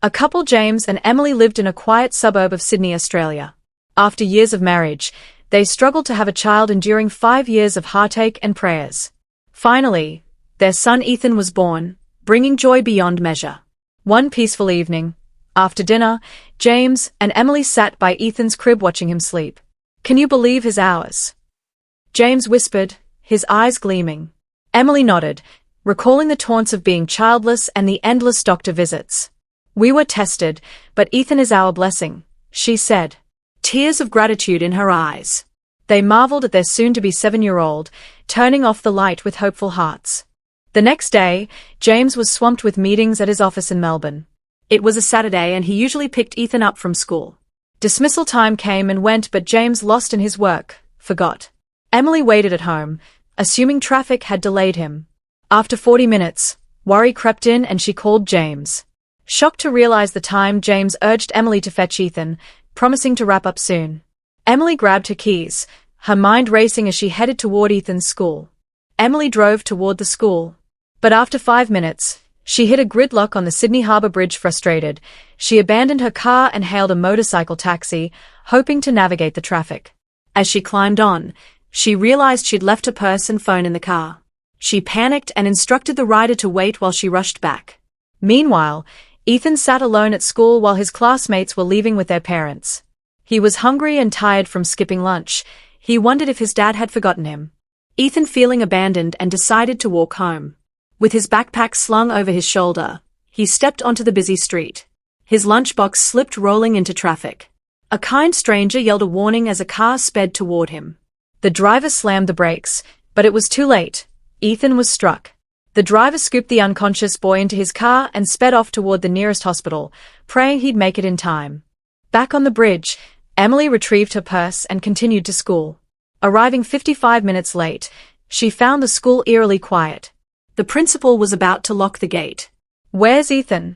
A couple, James and Emily, lived in a quiet suburb of Sydney, Australia. After years of marriage, they struggled to have a child, enduring 5 years of heartache and prayers. Finally, their son Ethan was born, bringing joy beyond measure. One peaceful evening, after dinner, James and Emily sat by Ethan's crib watching him sleep. "Can you believe his hours?" James whispered, his eyes gleaming. Emily nodded, recalling the taunts of being childless and the endless doctor visits. "We were tested, but Ethan is our blessing," she said, tears of gratitude in her eyes. They marveled at their soon-to-be 7-year-old, turning off the light with hopeful hearts. The next day, James was swamped with meetings at his office in Melbourne. It was a Saturday and he usually picked Ethan up from school. Dismissal time came and went, but James, lost in his work, forgot. Emily waited at home, assuming traffic had delayed him. After 40 minutes, worry crept in and she called James. Shocked to realize the time, James urged Emily to fetch Ethan, promising to wrap up soon. Emily grabbed her keys, her mind racing as she headed toward Ethan's school. Emily drove toward the school. But after 5 minutes, she hit a gridlock on the Sydney Harbour Bridge. Frustrated, she abandoned her car and hailed a motorcycle taxi, hoping to navigate the traffic. As she climbed on, she realized she'd left her purse and phone in the car. She panicked and instructed the rider to wait while she rushed back. Meanwhile, Ethan sat alone at school while his classmates were leaving with their parents. He was hungry and tired from skipping lunch. He wondered if his dad had forgotten him. Ethan, feeling abandoned, and decided to walk home. With his backpack slung over his shoulder, he stepped onto the busy street. His lunchbox slipped, rolling into traffic. A kind stranger yelled a warning as a car sped toward him. The driver slammed the brakes, but it was too late. Ethan was struck. The driver scooped the unconscious boy into his car and sped off toward the nearest hospital, praying he'd make it in time. Back on the bridge, Emily retrieved her purse and continued to school. Arriving 55 minutes late, she found the school eerily quiet. The principal was about to lock the gate. "Where's Ethan?"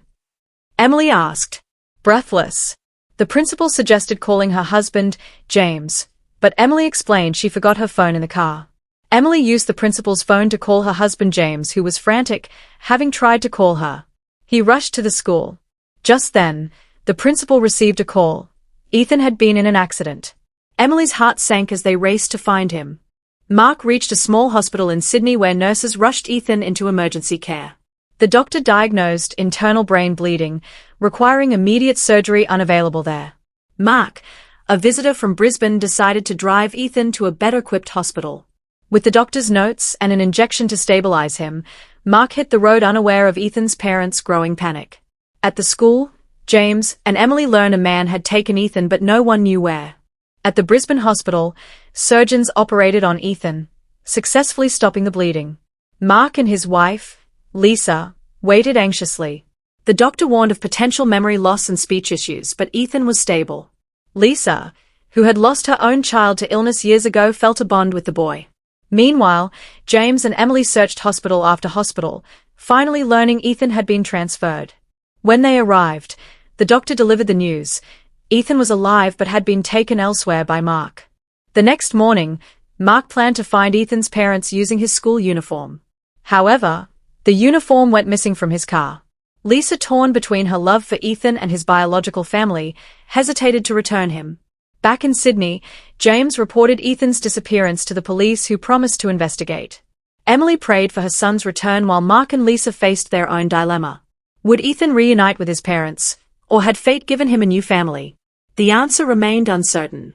Emily asked. Breathless, the principal suggested calling her husband, James, but Emily explained she forgot her phone in the car. Emily used the principal's phone to call her husband James, who was frantic, having tried to call her. He rushed to the school. Just then, the principal received a call. Ethan had been in an accident. Emily's heart sank as they raced to find him. Mark reached a small hospital in Sydney where nurses rushed Ethan into emergency care. The doctor diagnosed internal brain bleeding, requiring immediate surgery, unavailable there. Mark, a visitor from Brisbane, decided to drive Ethan to a better-equipped hospital. With the doctor's notes and an injection to stabilize him, Mark hit the road, unaware of Ethan's parents' growing panic. At the school, James and Emily learned a man had taken Ethan, but no one knew where. At the Brisbane hospital, surgeons operated on Ethan, successfully stopping the bleeding. Mark and his wife, Lisa, waited anxiously. The doctor warned of potential memory loss and speech issues, but Ethan was stable. Lisa, who had lost her own child to illness years ago, felt a bond with the boy. Meanwhile, James and Emily searched hospital after hospital, finally learning Ethan had been transferred. When they arrived, the doctor delivered the news. Ethan was alive but had been taken elsewhere by Mark. The next morning, Mark planned to find Ethan's parents using his school uniform. However, the uniform went missing from his car. Lisa, torn between her love for Ethan and his biological family, hesitated to return him. Back in Sydney, James reported Ethan's disappearance to the police, who promised to investigate. Emily prayed for her son's return while Mark and Lisa faced their own dilemma. Would Ethan reunite with his parents, or had fate given him a new family? The answer remained uncertain.